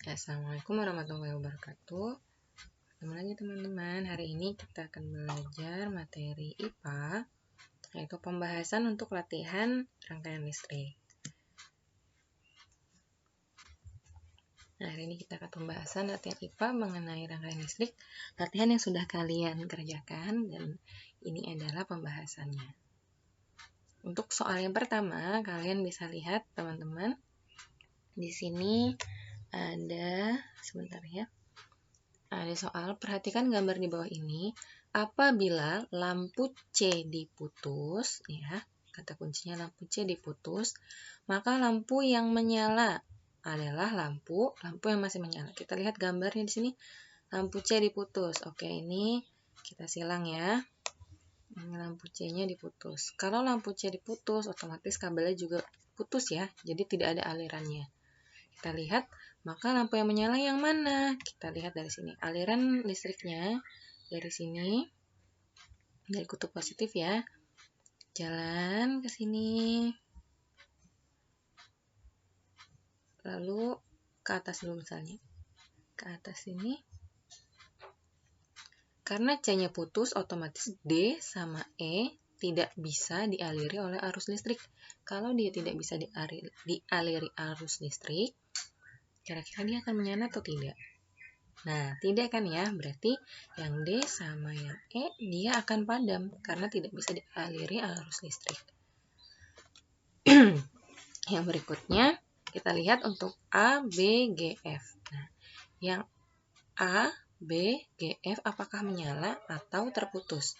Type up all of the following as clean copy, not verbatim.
Assalamualaikum warahmatullahi wabarakatuh. Ketemu lagi teman-teman. Hari ini kita akan belajar materi IPA, yaitu pembahasan untuk latihan rangkaian listrik. Nah, hari ini kita akan pembahasan latihan IPA mengenai rangkaian listrik, latihan yang sudah kalian kerjakan, dan ini adalah pembahasannya. Untuk soal yang pertama, kalian bisa lihat teman-teman, di sini ada, sebentar ya. Ada soal, perhatikan gambar di bawah ini. Apabila lampu C diputus, ya, kata kuncinya lampu C diputus, maka lampu yang menyala adalah lampu yang masih menyala. Kita lihat gambarnya di sini, lampu C diputus. Oke, ini kita silang ya. Ini lampu C-nya diputus. Kalau lampu C diputus, otomatis kabelnya juga putus ya, jadi tidak ada alirannya. Kita lihat, maka lampu yang menyala yang mana? Kita lihat dari sini. Aliran listriknya dari sini, dari kutub positif ya. Jalan ke sini. Lalu ke atas dulu misalnya. Ke atas sini. Karena C-nya putus, otomatis D sama E tidak bisa dialiri oleh arus listrik. Kalau dia tidak bisa dialiri arus listrik, kira-kira dia akan menyala atau tidak? Nah, tidak kan ya, berarti yang D sama yang E dia akan padam karena tidak bisa dialiri arus listrik. Yang berikutnya, kita lihat untuk A, B, G, F. Nah, yang A, B, G, F apakah menyala atau terputus?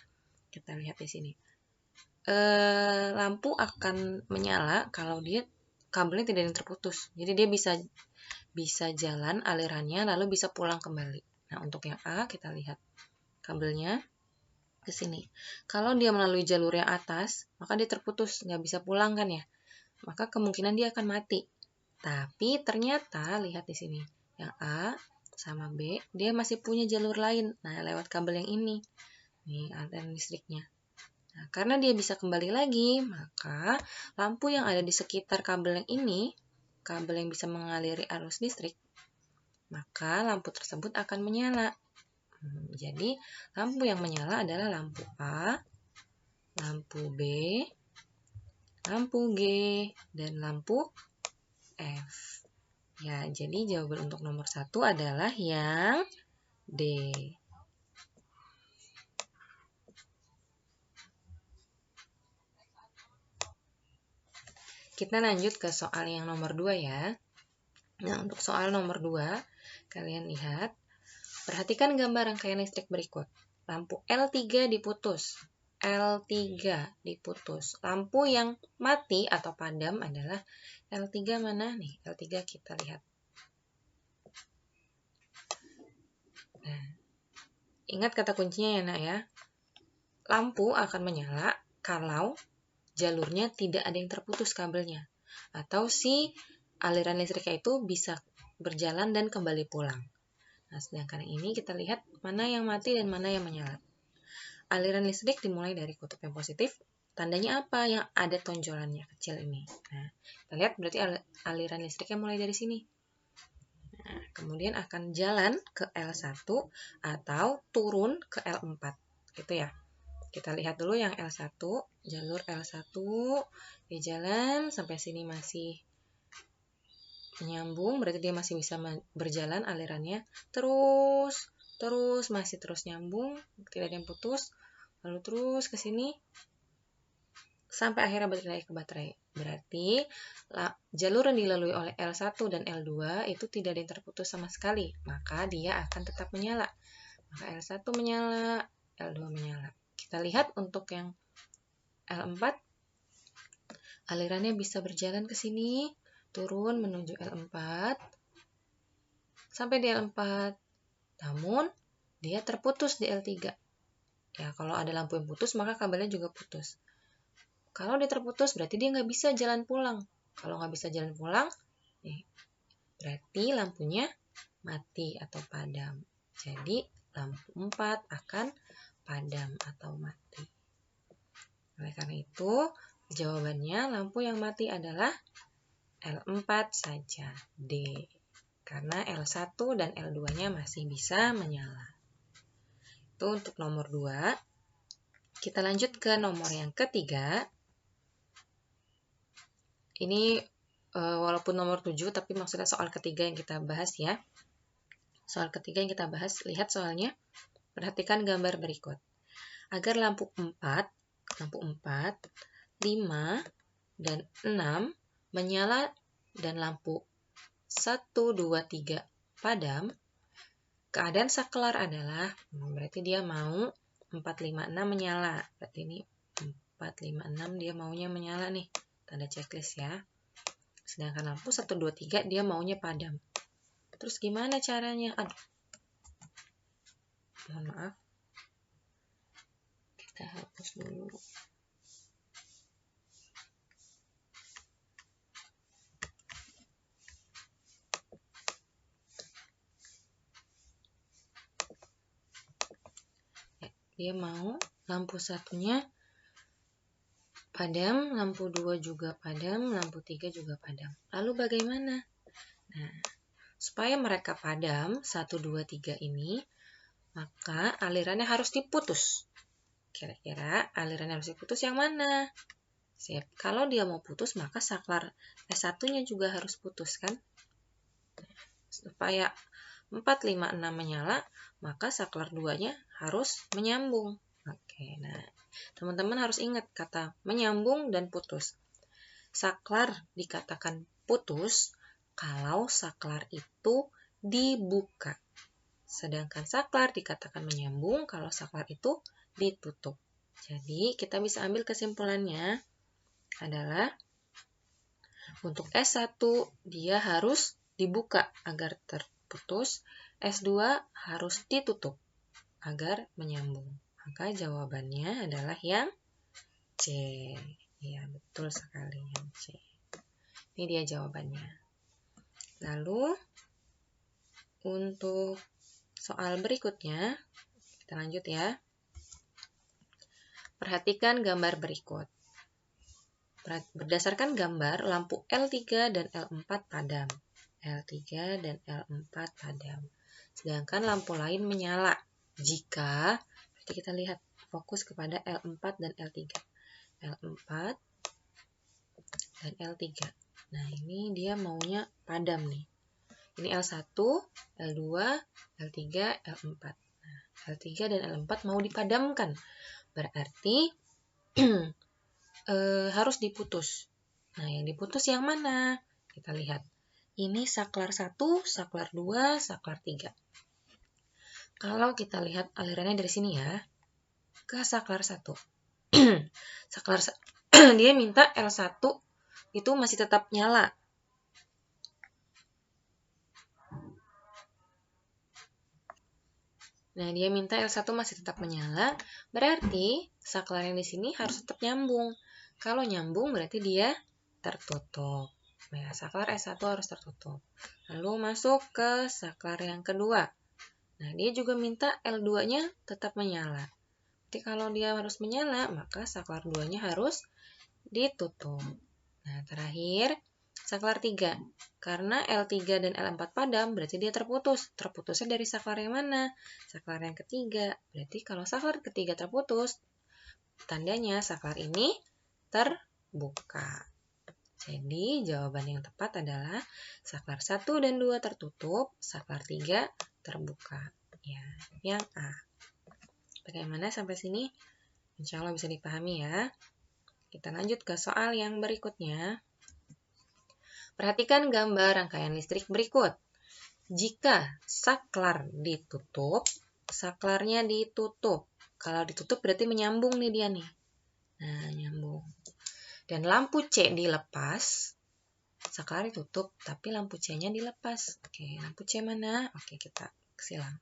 Kita lihat di sini. Lampu akan menyala kalau dia kabelnya tidak ada yang terputus. Jadi dia bisa jalan alirannya lalu bisa pulang kembali. Nah, untuk yang A kita lihat kabelnya ke sini. Kalau dia melalui jalur yang atas, maka dia terputus, nggak bisa pulang kan ya. Maka kemungkinan dia akan mati. Tapi ternyata lihat di sini, yang A sama B dia masih punya jalur lain. Nah, lewat kabel yang ini. Nih, aliran listriknya. Nah, karena dia bisa kembali lagi, maka lampu yang ada di sekitar kabel yang ini, kabel yang bisa mengaliri arus listrik, maka lampu tersebut akan menyala. Jadi, lampu yang menyala adalah lampu A, lampu B, lampu G, dan lampu F. Ya, jadi jawaban untuk nomor 1 adalah yang D. Kita lanjut ke soal yang nomor 2 ya. Nah, untuk soal nomor 2, kalian lihat, perhatikan gambar rangkaian listrik berikut. Lampu L3 diputus. L3 diputus. Lampu yang mati atau padam adalah L3 mana? Nih, L3 kita lihat. Nah, ingat kata kuncinya ya, Nak ya. Lampu akan menyala kalau jalurnya tidak ada yang terputus kabelnya. Atau si aliran listriknya itu bisa berjalan dan kembali pulang. Nah, sedangkan ini kita lihat mana yang mati dan mana yang menyala. Aliran listrik dimulai dari kutub yang positif. Tandanya apa? Yang ada tonjolannya kecil ini. Nah, kita lihat berarti aliran listriknya mulai dari sini. Nah, kemudian akan jalan ke L1 atau turun ke L4. Gitu ya. Kita lihat dulu yang L1, jalur L1, dia jalan sampai sini masih menyambung, berarti dia masih bisa berjalan alirannya, terus masih terus nyambung, tidak ada yang putus, lalu terus ke sini, sampai akhirnya balik lagi ke baterai. Berarti jalur yang dilalui oleh L1 dan L2 itu tidak ada yang terputus sama sekali, maka dia akan tetap menyala. Maka L1 menyala, L2 menyala. Kita lihat untuk yang L4, alirannya bisa berjalan ke sini, turun menuju L4, sampai di L4. Namun, dia terputus di L3. Ya, kalau ada lampu yang putus, maka kabelnya juga putus. Kalau dia terputus, berarti dia nggak bisa jalan pulang. Kalau nggak bisa jalan pulang, berarti lampunya mati atau padam. Jadi, lampu 4 akan padam atau mati. Oleh karena itu, jawabannya lampu yang mati adalah L4 saja, D. karena L1 dan L2-nya masih bisa menyala. Itu untuk nomor 2. Kita lanjut ke nomor yang ketiga. Ini walaupun nomor 7, tapi maksudnya soal ketiga yang kita bahas ya. Soal ketiga yang kita bahas, lihat soalnya. Perhatikan gambar berikut. Agar lampu 4, 5, dan 6 menyala dan lampu 1, 2, 3 padam, keadaan saklar adalah, berarti dia mau 4, 5, 6 menyala. Berarti ini 4, 5, 6 dia maunya menyala nih. Tanda checklist ya. Sedangkan lampu 1, 2, 3 dia maunya padam. Terus gimana caranya? Aduh. Mohon maaf. Kita hapus dulu. Dia mau lampu satunya padam, lampu 2 juga padam, lampu 3 juga padam. Lalu bagaimana? Nah, supaya mereka padam, 1, 2, 3 ini, maka alirannya harus diputus. Kira-kira alirannya harus diputus yang mana? Sip. Kalau dia mau putus, maka saklar S1-nya juga harus putus, kan? Supaya 4, 5, 6 menyala, maka saklar 2-nya harus menyambung. Oke, nah teman-teman harus ingat kata menyambung dan putus. Saklar dikatakan putus kalau saklar itu dibuka. Sedangkan saklar dikatakan menyambung kalau saklar itu ditutup. Jadi kita bisa ambil kesimpulannya adalah untuk S1 dia harus dibuka agar terputus, S2 harus ditutup agar menyambung. Maka jawabannya adalah yang C. Ya, betul sekali yang C. Ini dia jawabannya. Lalu untuk soal berikutnya, kita lanjut ya. Perhatikan gambar berikut. Berdasarkan gambar, lampu L3 dan L4 padam. L3 dan L4 padam. Sedangkan lampu lain menyala. Jika, berarti kita lihat fokus kepada L4 dan L3. L4 dan L3. Nah, ini dia maunya padam nih. Ini L1, L2, L3, L4. Nah, L3 dan L4 mau dipadamkan. Berarti harus diputus. Nah, yang diputus yang mana? Kita lihat. Ini saklar 1, saklar 2, saklar 3. Kalau kita lihat alirannya dari sini ya, ke saklar 1. Saklar dia minta L1 itu masih tetap nyala. Nah, dia minta L1 masih tetap menyala, berarti saklar yang di sini harus tetap nyambung. Kalau nyambung berarti dia tertutup. Nah, saklar S1 harus tertutup. Lalu masuk ke saklar yang kedua. Nah, dia juga minta L2-nya tetap menyala. Jadi kalau dia harus menyala, maka saklar 2-nya harus ditutup. Nah, terakhir saklar 3. Karena L3 dan L4 padam, berarti dia terputus. Terputusnya dari saklar yang mana? Saklar yang ketiga. Berarti kalau saklar ketiga terputus, tandanya saklar ini terbuka. Jadi, jawaban yang tepat adalah saklar 1 dan 2 tertutup, saklar 3 terbuka. Ya, yang A. Bagaimana sampai sini? Insya Allah bisa dipahami ya. Kita lanjut ke soal yang berikutnya. Perhatikan gambar rangkaian listrik berikut. Jika saklar ditutup, saklarnya ditutup. Kalau ditutup berarti menyambung nih dia nih. Nah, nyambung. Dan lampu C dilepas, saklar ditutup, tapi lampu C-nya dilepas. Oke, lampu C mana? Oke, kita silang.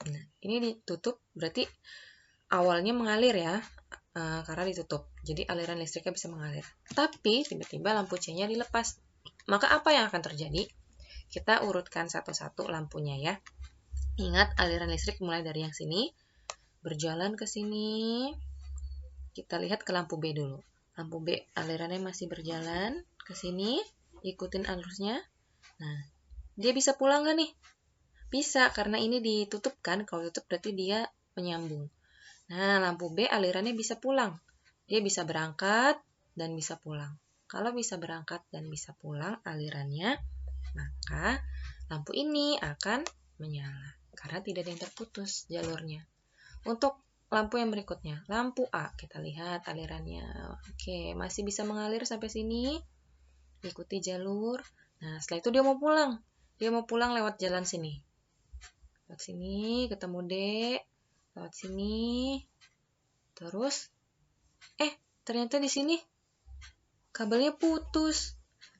Nah, ini ditutup berarti awalnya mengalir ya, karena ditutup. Jadi aliran listriknya bisa mengalir. Tapi tiba-tiba lampu C-nya dilepas. Maka apa yang akan terjadi? Kita urutkan satu-satu lampunya ya. Ingat aliran listrik mulai dari yang sini, berjalan ke sini. Kita lihat ke lampu B dulu. Lampu B alirannya masih berjalan ke sini, ikutin arusnya. Nah, dia bisa pulang nggak nih? Bisa, karena ini ditutup kan. Kalau tutup berarti dia menyambung. Nah, lampu B alirannya bisa pulang. Dia bisa berangkat dan bisa pulang. Kalau bisa berangkat dan bisa pulang alirannya, maka lampu ini akan menyala karena tidak ada yang terputus jalurnya. Untuk lampu yang berikutnya, lampu A, kita lihat alirannya. Oke, masih bisa mengalir sampai sini. Ikuti jalur. Nah, setelah itu dia mau pulang. Dia mau pulang lewat jalan sini. Lewat sini, ketemu D. Lewat sini. Terus, ternyata di sini kabelnya putus.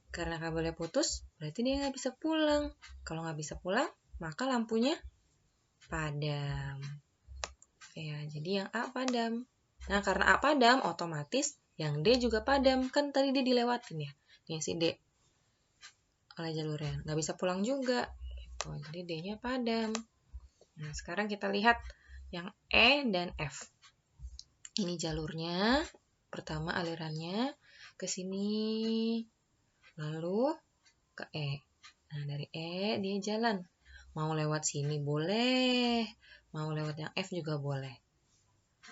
Karena kabelnya putus, berarti dia nggak bisa pulang. Kalau nggak bisa pulang, maka lampunya padam. Ya, jadi yang A padam. Nah, karena A padam, otomatis yang D juga padam. Kan tadi dia dilewatin ya. Yang si D oleh jalurnya. Nggak bisa pulang juga. Gitu. Jadi D-nya padam. Nah, sekarang kita lihat yang E dan F. Ini jalurnya. Pertama alirannya ke sini. Lalu ke E. Nah, dari E dia jalan. Mau lewat sini boleh. Mau lewat yang F juga boleh.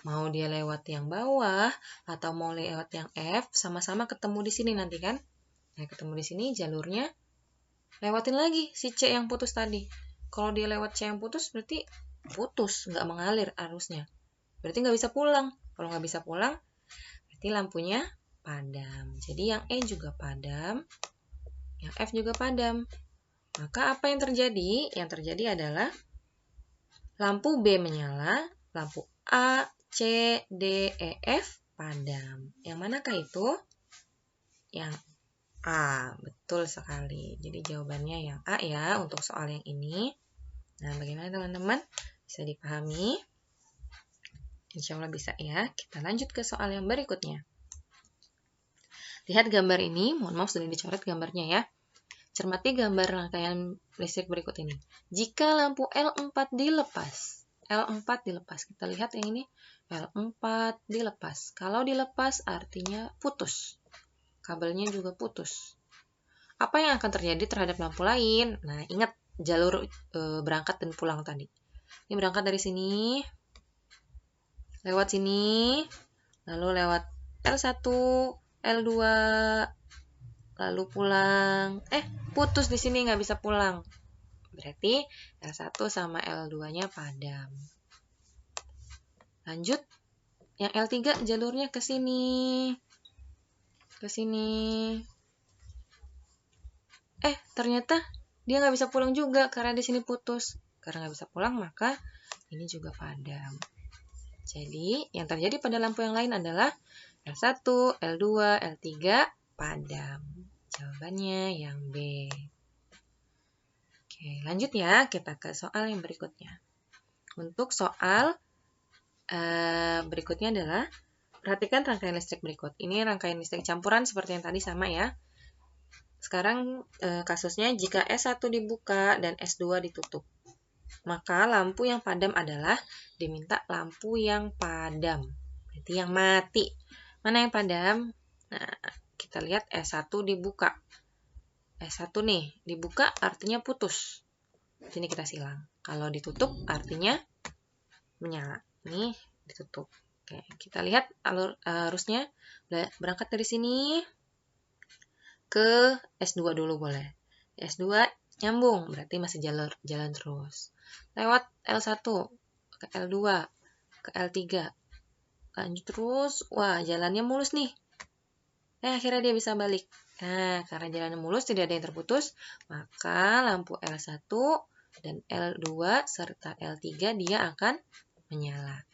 Mau dia lewat yang bawah atau mau lewat yang F, sama-sama ketemu di sini nanti kan. Nah, ketemu di sini jalurnya lewatin lagi si C yang putus tadi. Kalau dia lewat C yang putus berarti putus, nggak mengalir arusnya. Berarti nggak bisa pulang. Kalau nggak bisa pulang, berarti lampunya padam. Jadi yang E juga padam, yang F juga padam. Maka apa yang terjadi? Yang terjadi adalah lampu B menyala, lampu A, C, D, E, F padam. Yang manakah itu? Yang A, betul sekali. Jadi jawabannya yang A ya untuk soal yang ini. Nah, bagaimana teman-teman? Bisa dipahami? Insya Allah bisa ya. Kita lanjut ke soal yang berikutnya. Lihat gambar ini, mohon maaf sudah dicoret gambarnya ya. Cermati gambar rangkaian listrik berikut ini. Jika lampu L4 dilepas, kita lihat yang ini, L4 dilepas. Kalau dilepas artinya putus. Kabelnya juga putus. Apa yang akan terjadi terhadap lampu lain? Nah, ingat jalur berangkat dan pulang tadi. Ini berangkat dari sini, lewat sini, lalu lewat L1, L2, lalu pulang. Putus di sini nggak bisa pulang. Berarti L1 sama L2-nya padam. Lanjut, yang L3 jalurnya ke sini. Ke sini. Ternyata dia nggak bisa pulang juga karena di sini putus. Karena nggak bisa pulang, maka ini juga padam. Jadi, yang terjadi pada lampu yang lain adalah L1, L2, L3 padam. Jawabannya yang B. Oke, lanjut ya, kita ke soal yang berikutnya. Untuk soal berikutnya adalah, perhatikan rangkaian listrik berikut. Ini rangkaian listrik campuran seperti yang tadi sama ya. Sekarang kasusnya jika S1 dibuka dan S2 ditutup. Maka lampu yang padam adalah diminta lampu yang padam. Berarti yang mati. Mana yang padam? Nah, kita lihat S1 dibuka. S1 nih, dibuka artinya putus. Sini kita silang. Kalau ditutup artinya menyala. Ini ditutup. Oke, kita lihat arusnya berangkat dari sini ke S2 dulu boleh. S2 nyambung, berarti masih jalan terus. Lewat L1 ke L2 ke L3. Lanjut terus. Wah, jalannya mulus nih. Akhirnya dia bisa balik. Nah, karena jalannya mulus, tidak ada yang terputus, maka lampu L1 dan L2 serta L3 dia akan menyala.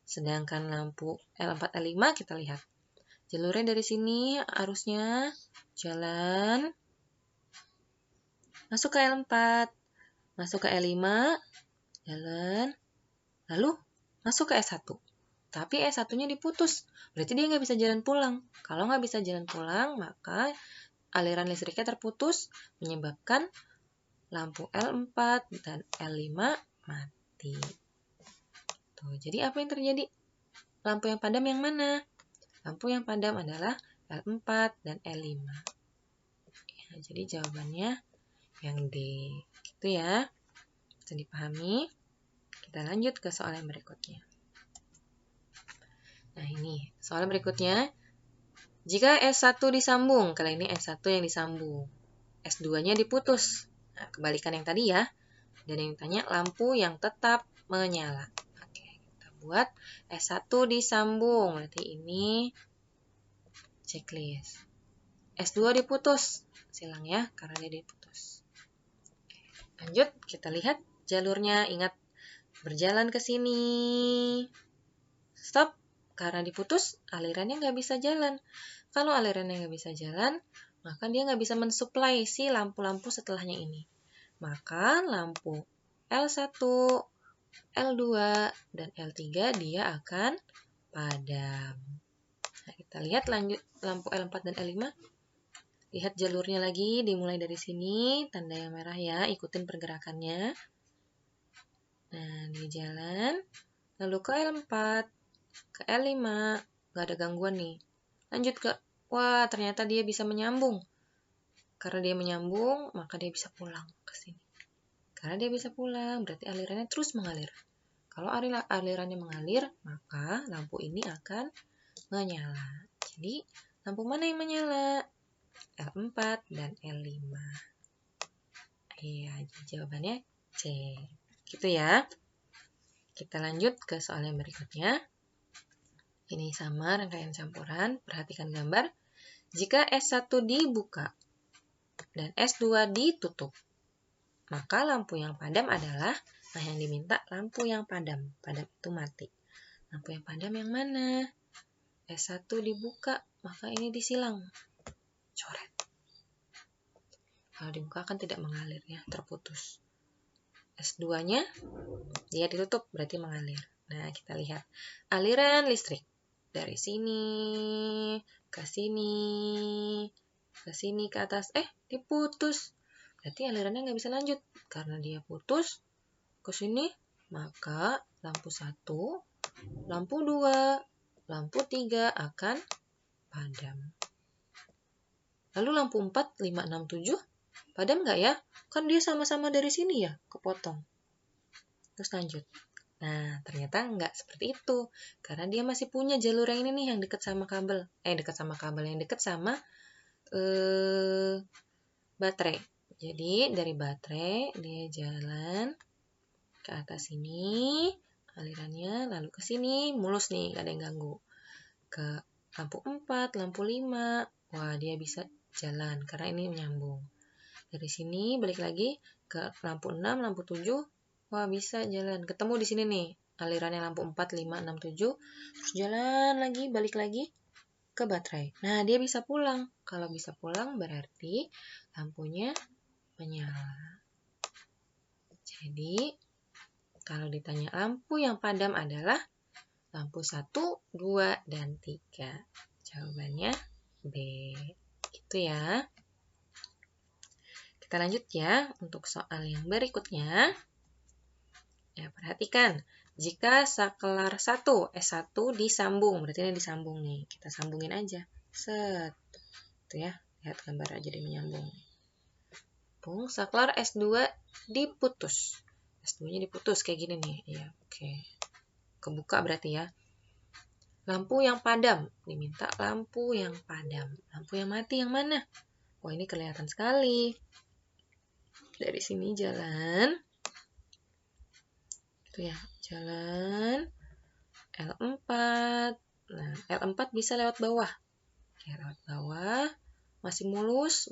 Sedangkan lampu L4, L5 kita lihat. Jalurnya dari sini, arusnya jalan, masuk ke L4, masuk ke L5, jalan, lalu masuk ke S1. Tapi S1-nya diputus, berarti dia nggak bisa jalan pulang. Kalau nggak bisa jalan pulang, maka aliran listriknya terputus, menyebabkan lampu L4 dan L5 mati. Tuh, jadi apa yang terjadi? Lampu yang padam yang mana? Lampu yang padam adalah L4 dan L5. Ya, jadi jawabannya yang D. Gitu ya. Bisa dipahami? Kita lanjut ke soal yang berikutnya. Nah ini, soal berikutnya. Jika S1 disambung, kali ini S1 yang disambung. S2-nya diputus. Nah, kebalikan yang tadi ya. Dan yang ditanya lampu yang tetap menyala. Oke, kita buat S1 disambung. Berarti ini checklist. S2 diputus. Silang ya, karena dia diputus. Lanjut, kita lihat jalurnya. Ingat, berjalan ke sini. Stop. Karena diputus, alirannya nggak bisa jalan. Kalau alirannya nggak bisa jalan, maka dia nggak bisa mensuplai si lampu-lampu setelahnya ini. Maka lampu L1, L2, dan L3 dia akan padam. Nah, kita lihat lanjut lampu L4 dan L5. Lihat jalurnya lagi, dimulai dari sini, tanda yang merah ya, ikutin pergerakannya. Nah, dia jalan, lalu ke L4, ke L5, nggak ada gangguan nih. Lanjut ke, wah ternyata dia bisa menyambung. Karena dia menyambung, maka dia bisa pulang ke sini. Karena dia bisa pulang, berarti alirannya terus mengalir. Kalau alirannya mengalir, maka lampu ini akan menyala. Jadi, lampu mana yang menyala? L4 dan L5. Iya, jawabannya C. Gitu ya. Kita lanjut ke soal yang berikutnya. Ini sama rangkaian campuran. Perhatikan gambar. Jika S1 dibuka dan S2 ditutup, maka lampu yang padam adalah, nah yang diminta lampu yang padam. Padam itu mati. Lampu yang padam yang mana? S1 dibuka, maka ini disilang. Coret. Kalau dibuka kan tidak mengalir ya, terputus. S2-nya dia ditutup, berarti mengalir. Nah, kita lihat aliran listrik dari sini ke sini ke sini ke atas, diputus. Berarti alirannya nggak bisa lanjut karena dia putus ke sini, maka lampu 1, lampu 2, lampu 3 akan padam. Lalu lampu 4, 5, 6, 7 padam nggak ya? Kan dia sama-sama dari sini ya, kepotong. Terus lanjut. Nah, ternyata nggak seperti itu. Karena dia masih punya jalur yang ini nih, yang dekat sama kabel. Yang dekat sama baterai. Jadi, dari baterai, dia jalan ke atas sini, alirannya, lalu ke sini, mulus nih, nggak ada yang ganggu. Ke lampu 4, lampu 5, wah dia bisa jalan, karena ini menyambung. Dari sini balik lagi ke lampu 6, lampu 7, wah bisa jalan. Ketemu di sini nih, alirannya lampu 4, 5, 6, 7, terus jalan lagi, balik lagi ke baterai. Nah, dia bisa pulang. Kalau bisa pulang berarti lampunya menyala. Jadi, kalau ditanya lampu yang padam adalah lampu 1, 2, dan 3. Jawabannya B. Gitu ya. Kita lanjut ya untuk soal yang berikutnya. Ya, perhatikan. Jika saklar 1, S1 disambung, berarti ini disambung nih. Kita sambungin aja. Set. Itu ya. Lihat gambar aja dia menyambung. Saklar S2 diputus. S2-nya diputus kayak gini nih. Ya, oke. Kebuka berarti ya. Lampu yang padam. Diminta lampu yang padam. Lampu yang mati yang mana? Wah, ini kelihatan sekali. Dari sini jalan. Itu ya, jalan. L4. Nah, L4 bisa lewat bawah. Oke, lewat bawah. Masih mulus.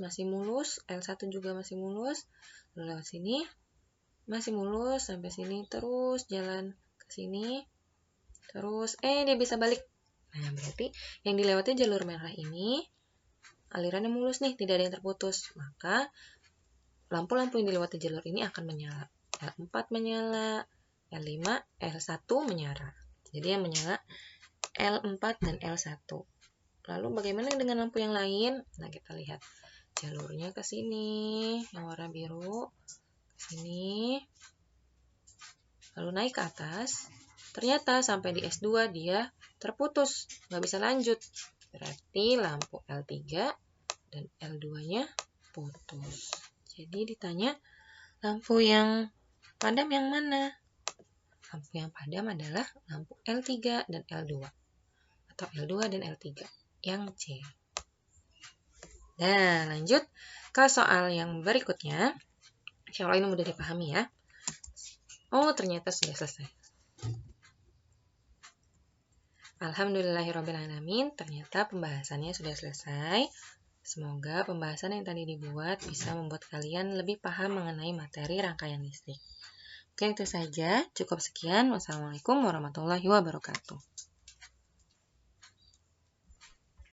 L1 juga masih mulus. Lalu lewat sini. Masih mulus sampai sini. Terus jalan ke sini. Terus, dia bisa balik. Nah, berarti yang dilewati jalur merah ini, alirannya mulus nih, tidak ada yang terputus. Maka, lampu-lampu yang dilewati jalur ini akan menyala. L4 menyala, L5, L1 menyala. Jadi yang menyala L4 dan L1. Lalu bagaimana dengan lampu yang lain? Nah, kita lihat. Jalurnya ke sini, yang warna biru. Ke sini. Lalu naik ke atas. Ternyata sampai di S2 dia terputus. Nggak bisa lanjut. Berarti lampu L3 dan L2-nya putus. Jadi ditanya, lampu yang padam yang mana? Lampu yang padam adalah lampu L3 dan L2. Atau L2 dan L3. Yang C. Nah, lanjut ke soal yang berikutnya. Insya Allah ini mudah dipahami ya. Oh, ternyata sudah selesai. Alhamdulillahirrabbilalamin, ternyata pembahasannya sudah selesai. Semoga pembahasan yang tadi dibuat bisa membuat kalian lebih paham mengenai materi rangkaian listrik. Oke, itu saja. Cukup sekian. Wassalamualaikum warahmatullahi wabarakatuh.